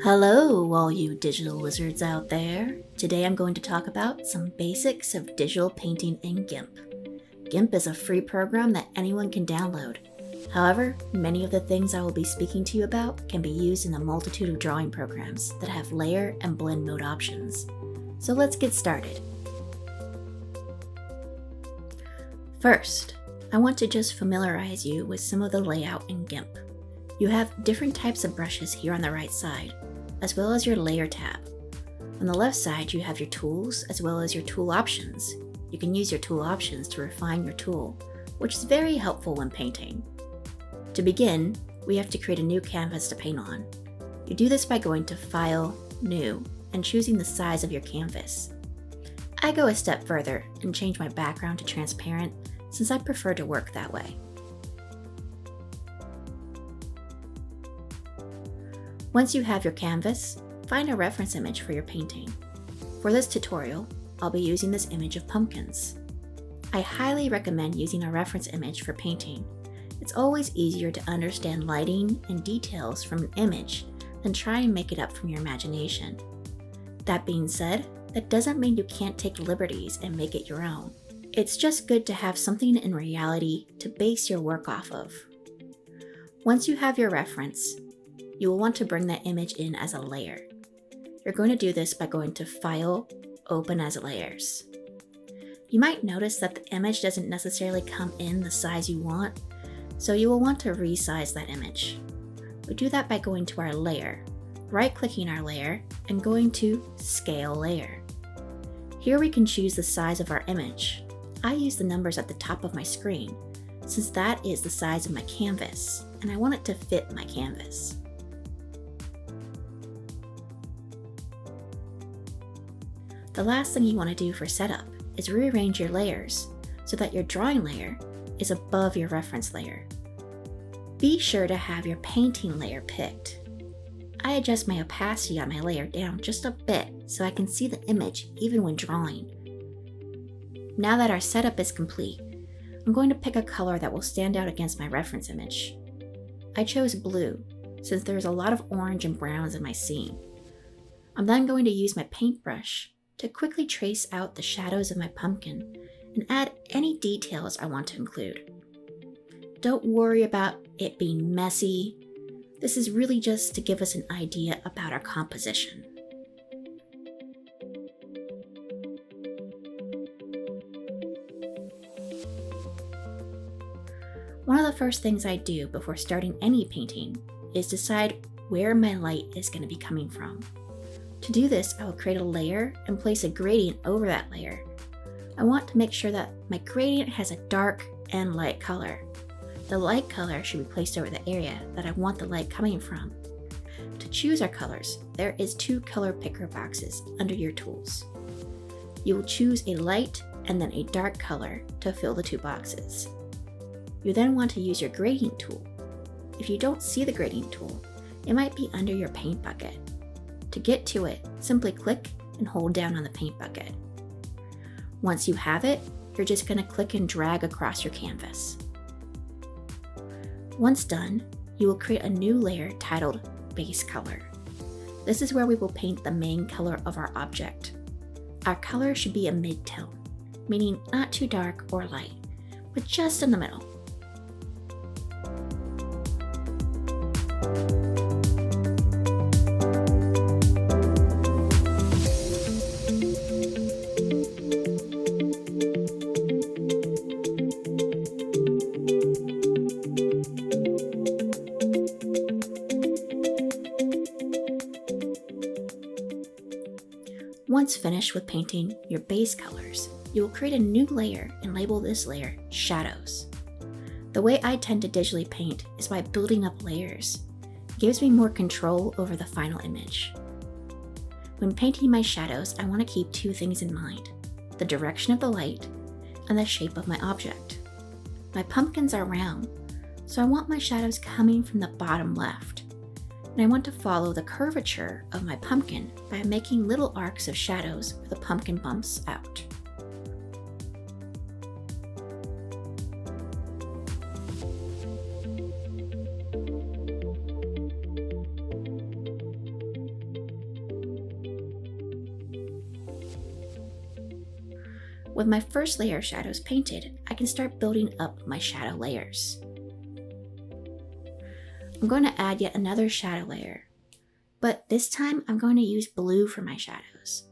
Hello, all you digital wizards out there. Today I'm going to talk about some basics of digital painting in Gimp. Gimp is a free program that anyone can download. However, many of the things I will be speaking to you about can be used in a multitude of drawing programs that have layer and blend mode options. So let's get started. First, I want to just familiarize you with some of the layout in Gimp. You have different types of brushes here on the right side, as well as your layer tab. On the left side, you have your tools as well as your tool options. You can use your tool options to refine your tool, which is very helpful when painting. To begin, we have to create a new canvas to paint on. You do this by going to File, New, and choosing the size of your canvas. I go a step further and change my background to transparent since I prefer to work that way. Once you have your canvas, find a reference image for your painting. For this tutorial, I'll be using this image of pumpkins. I highly recommend using a reference image for painting. It's always easier to understand lighting and details from an image than try and make it up from your imagination. That being said, that doesn't mean you can't take liberties and make it your own. It's just good to have something in reality to base your work off of. Once you have your reference, you will want to bring that image in as a layer. You're going to do this by going to File, Open as Layers. You might notice that the image doesn't necessarily come in the size you want, so you will want to resize that image. We do that by going to our layer, right-clicking our layer, and going to Scale Layer. Here we can choose the size of our image. I use the numbers at the top of my screen, since that is the size of my canvas, and I want it to fit my canvas. The last thing you want to do for setup is rearrange your layers so that your drawing layer is above your reference layer. Be sure to have your painting layer picked. I adjust my opacity on my layer down just a bit so I can see the image even when drawing. Now that our setup is complete, I'm going to pick a color that will stand out against my reference image. I chose blue since there's a lot of orange and browns in my scene. I'm then going to use my paintbrush to quickly trace out the shadows of my pumpkin and add any details I want to include. Don't worry about it being messy. This is really just to give us an idea about our composition. One of the first things I do before starting any painting is decide where my light is going to be coming from. To do this, I will create a layer and place a gradient over that layer. I want to make sure that my gradient has a dark and light color. The light color should be placed over the area that I want the light coming from. To choose our colors, there is 2 color picker boxes under your tools. You will choose a light and then a dark color to fill the 2 boxes. You then want to use your gradient tool. If you don't see the gradient tool, it might be under your paint bucket. To get to it, simply click and hold down on the paint bucket. Once you have it, you're just going to click and drag across your canvas. Once done, you will create a new layer titled Base Color. This is where we will paint the main color of our object. Our color should be a mid-tone, meaning not too dark or light, but just in the middle. Once finished with painting your base colors, you will create a new layer and label this layer Shadows. The way I tend to digitally paint is by building up layers. It gives me more control over the final image. When painting my shadows, I want to keep 2 things in mind: the direction of the light and the shape of my object. My pumpkins are round, so I want my shadows coming from the bottom left. And I want to follow the curvature of my pumpkin by making little arcs of shadows where the pumpkin bumps out. With my first layer of shadows painted, I can start building up my shadow layers. I'm going to add yet another shadow layer, but this time I'm going to use blue for my shadows.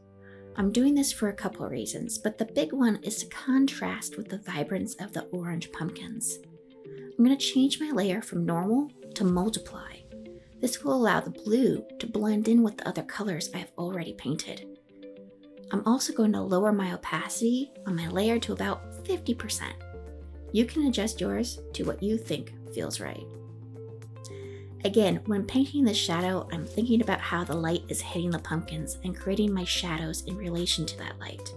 I'm doing this for a couple of reasons, but the big one is to contrast with the vibrance of the orange pumpkins. I'm going to change my layer from normal to multiply. This will allow the blue to blend in with the other colors I have already painted. I'm also going to lower my opacity on my layer to about 50%. You can adjust yours to what you think feels right. Again, when painting this shadow, I'm thinking about how the light is hitting the pumpkins and creating my shadows in relation to that light.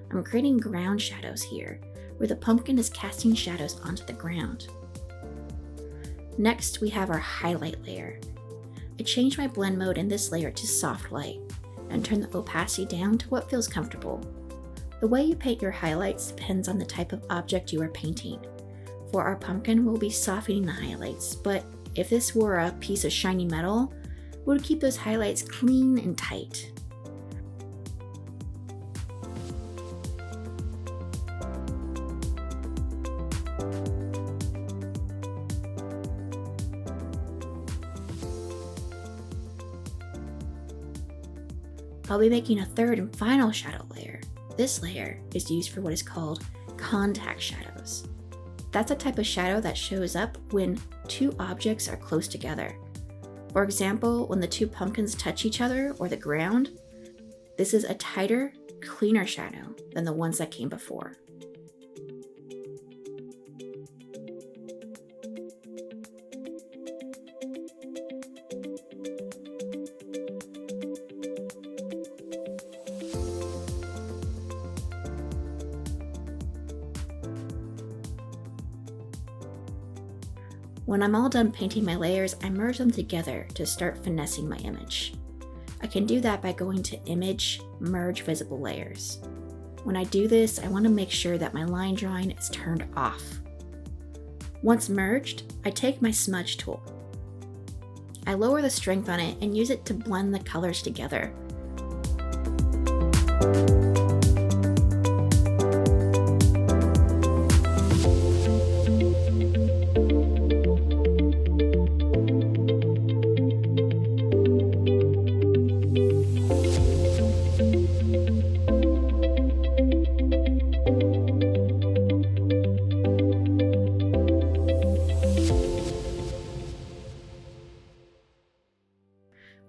I'm creating ground shadows here, where the pumpkin is casting shadows onto the ground. Next, we have our highlight layer. I changed my blend mode in this layer to soft light and turn the opacity down to what feels comfortable. The way you paint your highlights depends on the type of object you are painting. For our pumpkin, we'll be softening the highlights, but if this were a piece of shiny metal, we would keep those highlights clean and tight. I'll be making a third and final shadow layer. This layer is used for what is called contact shadows. That's a type of shadow that shows up when two objects are close together. For example, when the two pumpkins touch each other or the ground, this is a tighter, cleaner shadow than the ones that came before. When I'm all done painting my layers, I merge them together to start finessing my image. I can do that by going to Image, Merge Visible Layers. When I do this, I want to make sure that my line drawing is turned off. Once merged, I take my smudge tool. I lower the strength on it and use it to blend the colors together.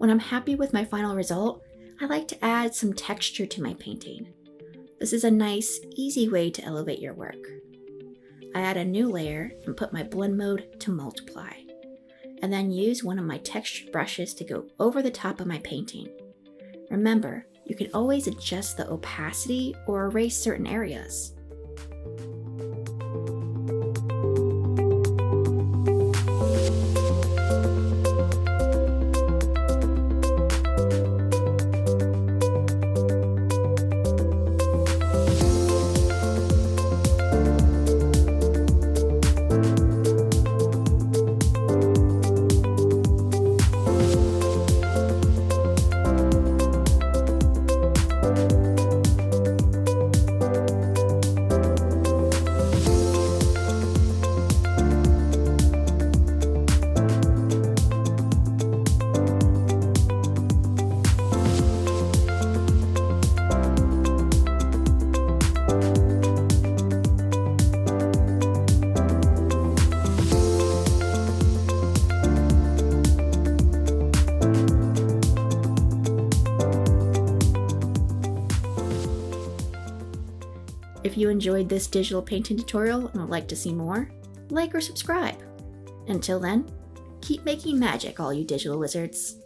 When I'm happy with my final result, I like to add some texture to my painting. This is a nice, easy way to elevate your work. I add a new layer and put my blend mode to multiply, and then use one of my textured brushes to go over the top of my painting. Remember, you can always adjust the opacity or erase certain areas. If you enjoyed this digital painting tutorial and would like to see more, like or subscribe. Until then, keep making magic, all you digital wizards.